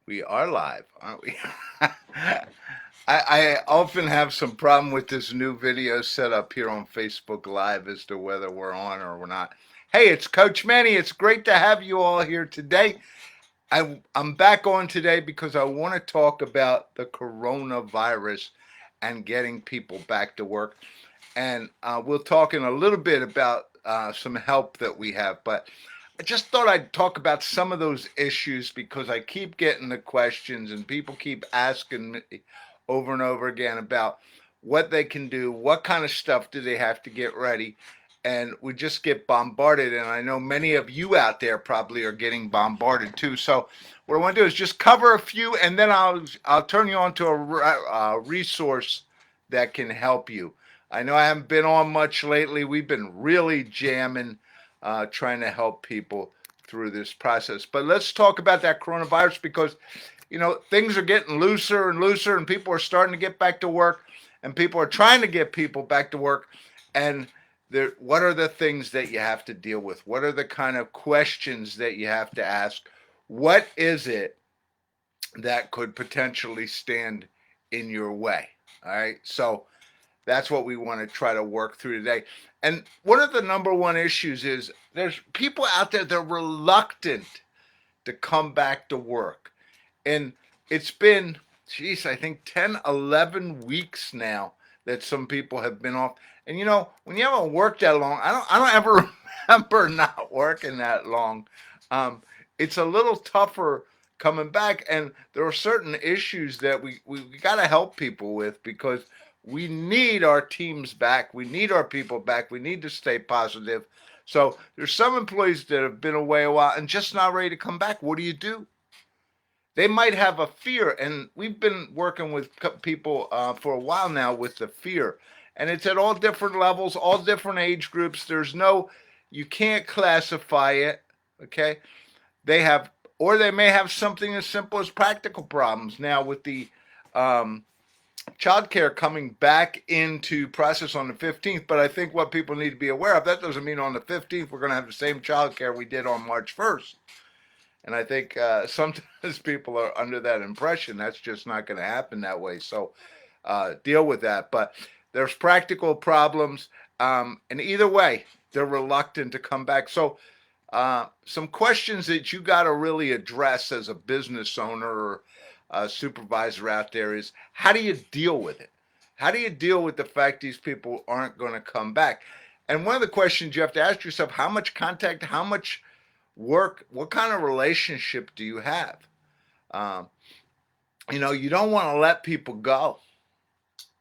We are live, aren't we? I often have some problem with this new video set up here on Facebook Live as to whether we're on or we're not. Hey, it's Coach Manny. It's great to have you all here today. I'm back on today because I want to talk about the coronavirus and getting people back to work. And we'll talk in a little bit about some help that we have. But I just thought I'd talk about some of those issues because I keep getting the questions and people keep asking me over and over again about what they can do, what kind of stuff do they have to get ready. And we just get bombarded. And I know many of you out there probably are getting bombarded too. So what I want to do is just cover a few, and then I'll turn you on to a resource that can help you. I know I haven't been on much lately. We've been really jamming, trying to help people through this process. But let's talk about that coronavirus because, things are getting looser and looser, and people are starting to get back to work, and people are trying to get people back to work. And what are the things that you have to deal with? What are the kind of questions that you have to ask? What is it that could potentially stand in your way? All right. So that's what we want to try to work through today. And one of the number one issues is there's people out there that are reluctant to come back to work. And it's been, geez, I think 10, 11 weeks now that some people have been off. And when you haven't worked that long, I don't ever remember not working that long. It's a little tougher coming back, and there are certain issues that we got to help people with because we need our teams back. We need our people back. We need to stay positive. So there's some employees that have been away a while and just not ready to come back. What do you do? They might have a fear, and we've been working with people for a while now with the fear, and it's at all different levels, all different age groups. You can't classify it. Okay, they have, or they may have something as simple as practical problems now with the um, childcare coming back into process on the 15th. But I think what people need to be aware of, that doesn't mean on the 15th we're going to have the same childcare we did on March 1st. And I think sometimes people are under that impression. That's just not going to happen that way. So deal with that. But there's practical problems. And either way, they're reluctant to come back. So some questions that you got to really address as a business owner or a supervisor out there is, how do you deal with it? How do you deal with the fact these people aren't going to come back? And one of the questions you have to ask yourself, how much contact, how much work, what kind of relationship do you have? Um, you don't want to let people go.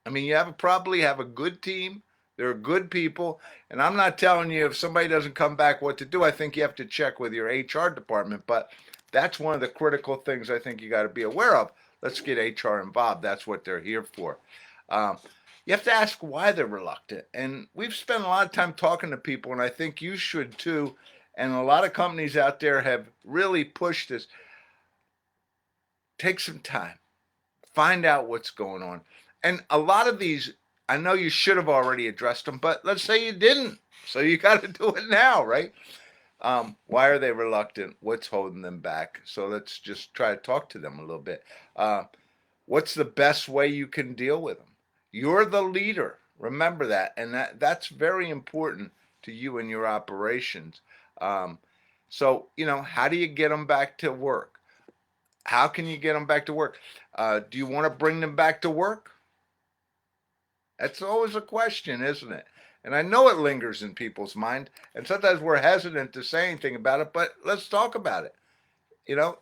I mean, probably have a good team. They're good people. And I'm not telling you if somebody doesn't come back what to do. I think you have to check with your HR department. But that's one of the critical things I think you got to be aware of. Let's get HR involved. That's what they're here for. Um, you have to ask why they're reluctant. And we've spent a lot of time talking to people, and I think you should too. And a lot of companies out there have really pushed this. Take some time, find out what's going on. And a lot of these, I know you should have already addressed them, but let's say you didn't. So you got to do it now, right? Why are they reluctant? What's holding them back? So let's just try to talk to them a little bit. Uh, what's the best way you can deal with them? You're the leader. Remember that. And that's very important to you and your operations. Um, so, how do you get them back to work? How can you get them back to work? Do you want to bring them back to work? That's always a question, isn't it? And I know it lingers in people's mind, and sometimes we're hesitant to say anything about it, but let's talk about it.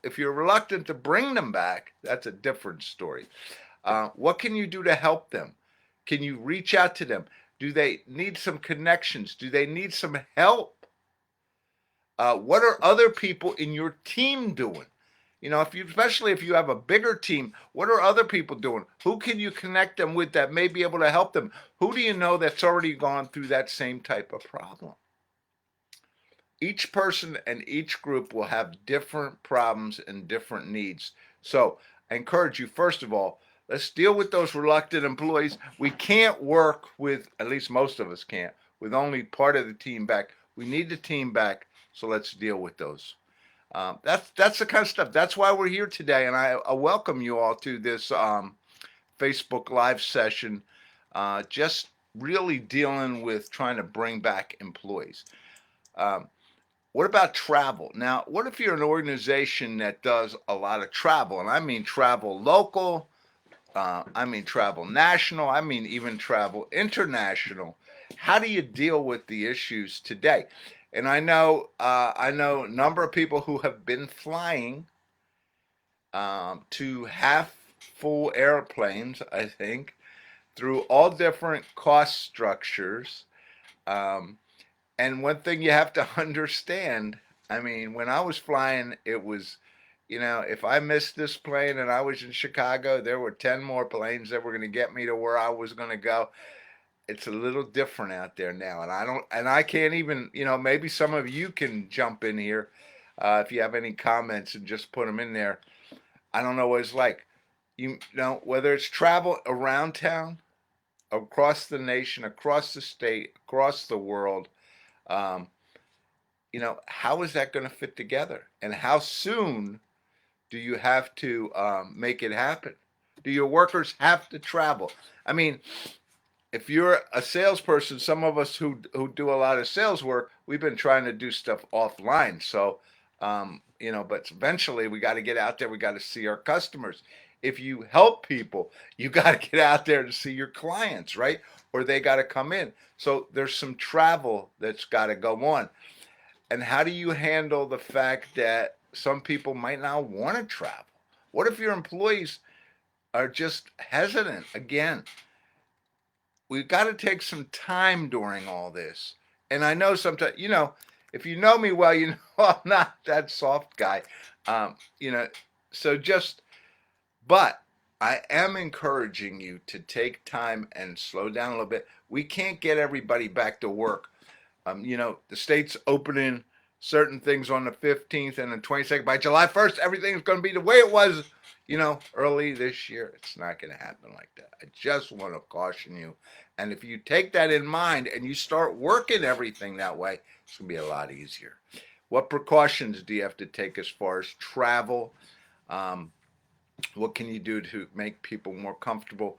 If you're reluctant to bring them back, that's a different story. What can you do to help them? Can you reach out to them? Do they need some connections? Do they need some help? What are other people in your team doing? Especially if you have a bigger team, what are other people doing? Who can you connect them with that may be able to help them? Who do you know that's already gone through that same type of problem? Each person and each group will have different problems and different needs. So I encourage you, first of all, let's deal with those reluctant employees. We can't work with, at least most of us can't, with only part of the team back. We need the team back, so let's deal with those. That's the kind of stuff. That's why we're here today, and I welcome you all to this Facebook Live session. Just really dealing with trying to bring back employees. Um, what about travel? Now, what if you're an organization that does a lot of travel, and I mean travel local, I mean travel national, I mean even travel international? How do you deal with the issues today? And I know a number of people who have been flying to half full airplanes, I think, through all different cost structures. Um, and one thing you have to understand, I mean, when I was flying, it was, if I missed this plane and I was in Chicago, there were 10 more planes that were going to get me to where I was going to go. It's a little different out there now. And I can't even, maybe some of you can jump in here if you have any comments and just put them in there. I don't know what it's like. Whether it's travel around town, across the nation, across the state, across the world, um, how is that going to fit together? And how soon do you have to make it happen? Do your workers have to travel? I mean, if you're a salesperson, some of us who do a lot of sales work, we've been trying to do stuff offline. So, but eventually we got to get out there. We got to see our customers. If you help people, you got to get out there to see your clients, right? Or they got to come in. So there's some travel that's got to go on. And how do you handle the fact that some people might not want to travel? What if your employees are just hesitant? Again, we've got to take some time during all this. And I know sometimes, if you know me well, you know I'm not that soft guy. Um, you know, so but I am encouraging you to take time and slow down a little bit. We can't get everybody back to work. The state's opening certain things on the 15th and the 22nd. By July 1st, everything's going to be the way it was, early this year. It's not going to happen like that. I just want to caution you. And if you take that in mind and you start working everything that way, it's going to be a lot easier. What precautions do you have to take as far as travel? What can you do to make people more comfortable?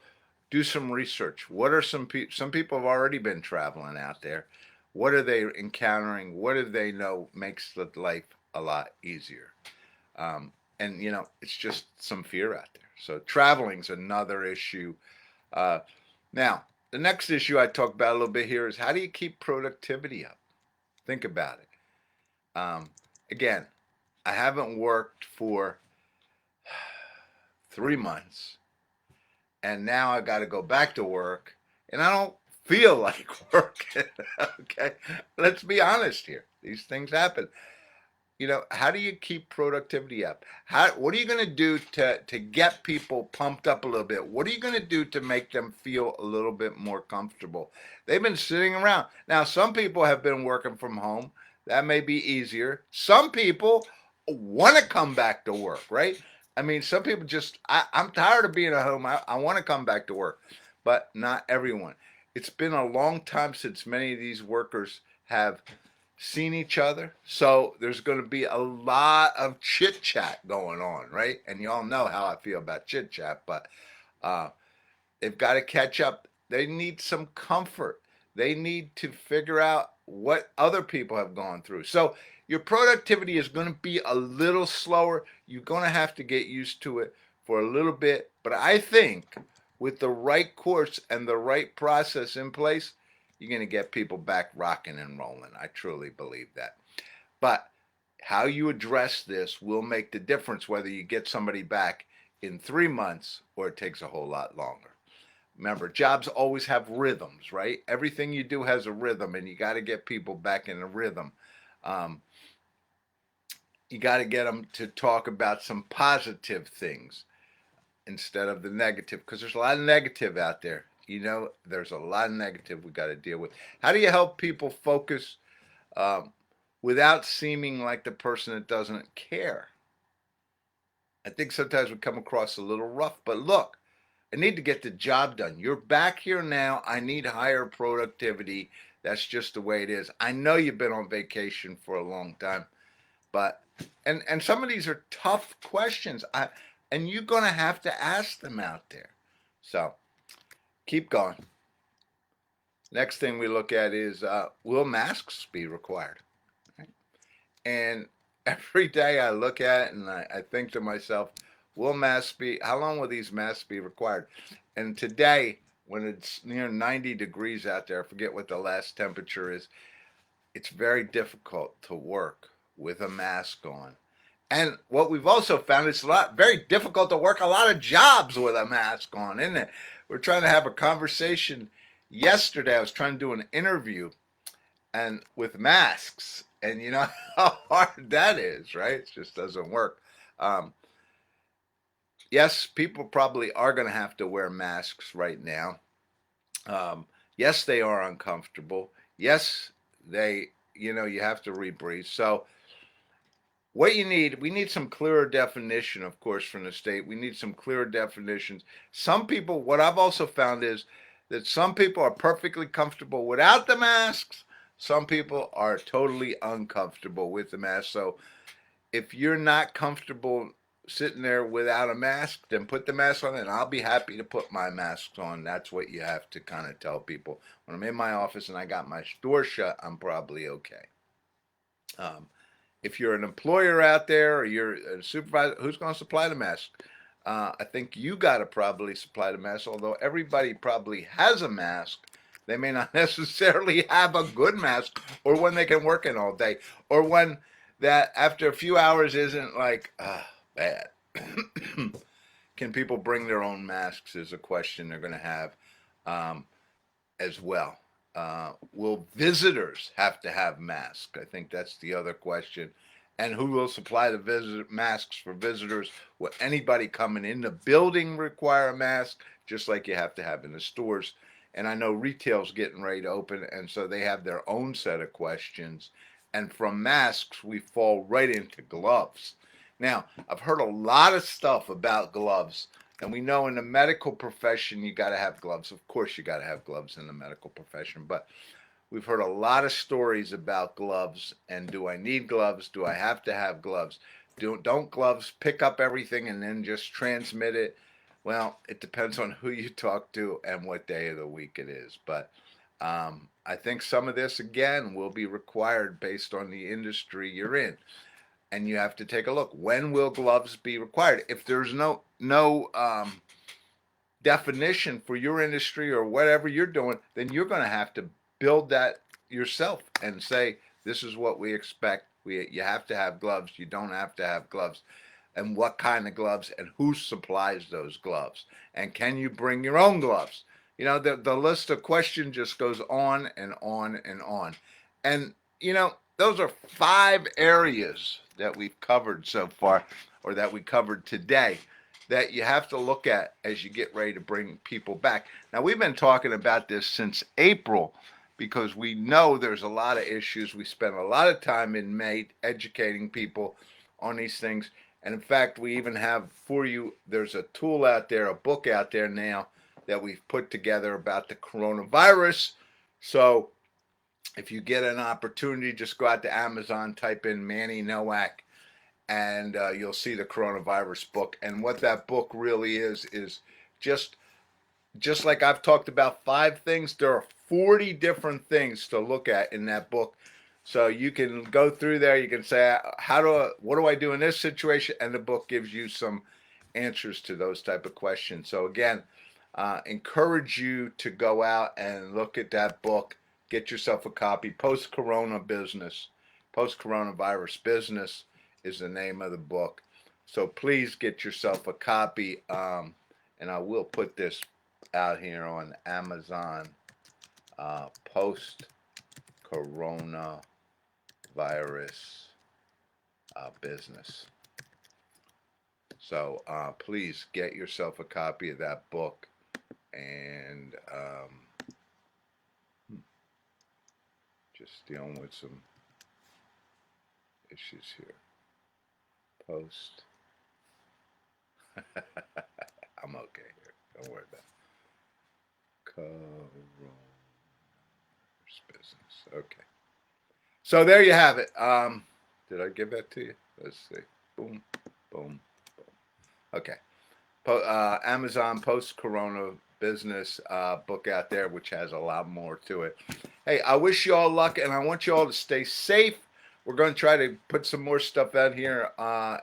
Do some research. What are some people have already been traveling out there? What are they encountering? What do they know makes the life a lot easier? And it's just some fear out there. So traveling's another issue. Now, the next issue I talk about a little bit here is how do you keep productivity up? Think about it. Again, I haven't worked for 3 months, and now I got to go back to work, and I don't feel like working. Okay, let's be honest here. These things happen. How do you keep productivity up? What are you going to do to get people pumped up a little bit? What are you going to do to make them feel a little bit more comfortable? They've been sitting around. Now, some people have been working from home. That may be easier. Some people want to come back to work, right? I mean, some people I'm tired of being at home. I want to come back to work, but not everyone. It's been a long time since many of these workers have seen each other. So there's going to be a lot of chit chat going on, right? And you all know how I feel about chit chat, but they've got to catch up. They need some comfort. They need to figure out what other people have gone through. So your productivity is going to be a little slower. You're going to have to get used to it for a little bit. But I think with the right course and the right process in place, you're going to get people back rocking and rolling. I truly believe that. But how you address this will make the difference whether you get somebody back in 3 months or it takes a whole lot longer. Remember, jobs always have rhythms, right? Everything you do has a rhythm, and you got to get people back in a rhythm. You got to get them to talk about some positive things instead of the negative, because there's a lot of negative out there. There's a lot of negative we got to deal with. How do you help people focus without seeming like the person that doesn't care? I think sometimes we come across a little rough, but look, I need to get the job done. You're back here now. I need higher productivity. That's just the way it is. I know you've been on vacation for a long time, but And some of these are tough questions. And you're going to have to ask them out there. So keep going. Next thing we look at is will masks be required? Right? And every day I look at it and I think to myself, will masks be, how long will these masks be required? And today, when it's near 90 degrees out there, I forget what the last temperature is, it's very difficult to work with a mask on. And what we've also found is very difficult to work a lot of jobs with a mask on, isn't it? We're trying to have a conversation yesterday. I was trying to do an interview and with masks, and you know how hard that is, right? It just doesn't work. Um, yes, people probably are going to have to wear masks right now. Um, yes, they are uncomfortable. Yes, you have to rebreathe. So what we need some clearer definition, of course, from the state. We need some clearer definitions. Some people, what I've also found is that some people are perfectly comfortable without the masks. Some people are totally uncomfortable with the mask. So if you're not comfortable sitting there without a mask, then put the mask on, and I'll be happy to put my masks on. That's what you have to kind of tell people. When I'm in my office and I got my door shut, I'm probably okay. Um, if you're an employer out there or you're a supervisor, who's going to supply the mask? I think you got to probably supply the mask, although everybody probably has a mask. They may not necessarily have a good mask or one they can work in all day or one that after a few hours isn't like bad. Can people bring their own masks is a question they're going to have as well. Will visitors have to have masks? I think that's the other question. And who will supply the masks for visitors? Will anybody coming in the building require a mask, just like you have to have in the stores? And I know retail's getting ready to open, and so they have their own set of questions. And from masks, we fall right into gloves. Now, I've heard a lot of stuff about gloves, and we know in the medical profession you got to have gloves. Of course, you got to have gloves in the medical profession, but we've heard a lot of stories about gloves. And do I need gloves? Do I have to have gloves? Don't gloves pick up everything and then just transmit it? Well, it depends on who you talk to and what day of the week it is. But I think some of this, again, will be required based on the industry you're in. And you have to take a look. When will gloves be required? If there's no definition for your industry or whatever you're doing, then you're going to have to build that yourself and say, this is what we expect. You have to have gloves. You don't have to have gloves. And what kind of gloves and who supplies those gloves? And can you bring your own gloves? The list of questions just goes on and on and on. And, those are 5 areas that we've covered so far, or that we covered today, that you have to look at as you get ready to bring people back. Now, we've been talking about this since April because we know there's a lot of issues. We spent a lot of time in May educating people on these things. And in fact, we even have for you, there's a tool out there, a book out there now that we've put together about the coronavirus. So if you get an opportunity, just go out to Amazon, type in Manny Nowak, and you'll see the coronavirus book. And what that book really is just like I've talked about 5 things, there are 40 different things to look at in that book. So you can go through there, you can say, what do I do in this situation? And the book gives you some answers to those type of questions. So again, encourage you to go out and look at that book, get yourself a copy. Post-Coronavirus Business is the name of the book. So please get yourself a copy. And I will put this out here on Amazon, Post-Coronavirus Business. So please get yourself a copy of that book. And just dealing with some issues here. I'm okay here. Don't worry about it. Coronavirus Business. Okay. So there you have it. Did I give that to you? Let's see. Boom, boom. Okay. Amazon post-corona business book out there, which has a lot more to it. Hey, I wish you all luck, and I want you all to stay safe. We're going to try to put some more stuff out here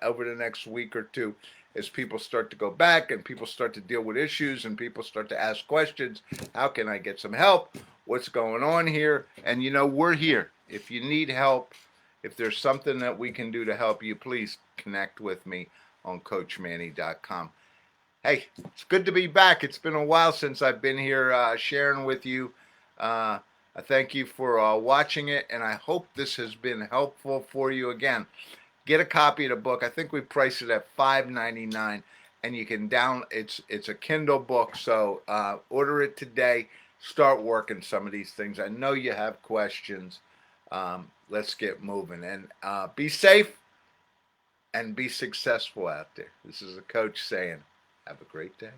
over the next week or two as people start to go back and people start to deal with issues and people start to ask questions. How can I get some help? What's going on here? And you know, we're here. If you need help, if there's something that we can do to help you, please connect with me on CoachManny.com. Hey, it's good to be back. It's been a while since I've been here sharing with you. I thank you for watching it, and I hope this has been helpful for you. Again, get a copy of the book. I think we priced it at $5.99, and you can it's a Kindle book, so order it today. Start working some of these things. I know you have questions. Let's get moving, and be safe and be successful out there. This is a coach saying, have a great day.